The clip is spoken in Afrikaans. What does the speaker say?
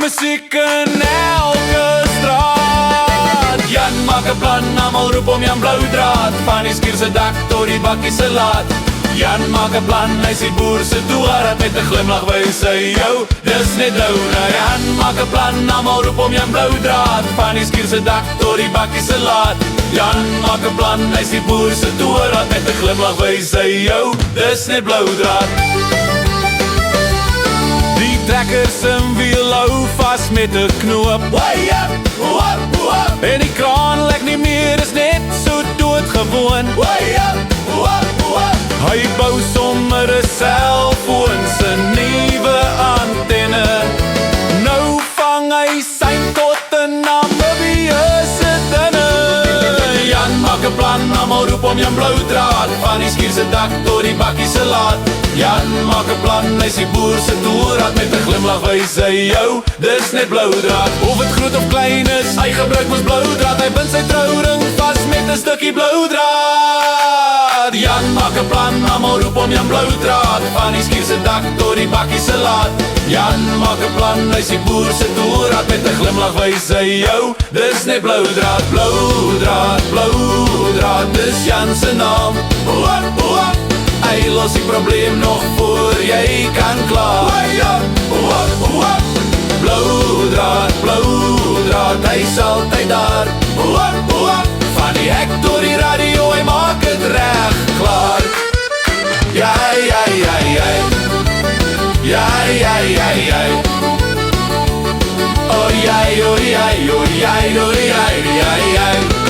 musiek in elke straat. Jan maak 'n plan, almal roep om Jan Bloudraad. Van die skuur se dak tot die bakkie se laat. Jan maak 'n plan, hy sien boer se toegaat. Met 'n glimlag wys hy jou, dis net Louna. Jan maak 'n plan, almal roep om Jan Bloudraad. Van die skuur se dak tot die bakkie se laat. Jan maak 'n plan, hy sien boer se toegaat. Met 'n glimlag wys hy jou, dis net Bloudraad. Die trekker se wiel hou vas met 'n knoop. En die kraan lek nie meer, is net so doodgewoon. Hy bou sommer 'n selfoon se nuwe antenne. Nou vang hy sein tot 'n Namibië se dinne. Jan maak 'n plan, almal roep om Jan Bloudraad. Van die skuur se dak tot die bakkie se laat. Jan maak 'n plan, hy sien boer se toeraad. Met 'n glimlag wys hy jou, dis net Bloudraad. Of dit groot of klein is, hy gebruik mos Bloudraad. Hy bind sy trouring vas met 'n stukkie Bloudraad. Jan maak 'n plan, almal roep om Jan Bloudraad. Van die skuur se dak tot die bakkie se laat. Jan maak 'n plan, hy sien boer se toeraad. Met 'n glimlag wys hy jou, dis net Bloudraad. Bloudraad, Bloudraad, dis Jan se naam. Hy los die probleem nog voor jy kan klaar. Bloudraad, Bloudraad, hy is altyd daar. Van die hek tot die radio, hy maak het reg klaar. Jai, jai, jai, jai. Jai, jai, jai, jai. Oh, jai, oh, jai, oh, jai, oh, jai, jai, jai.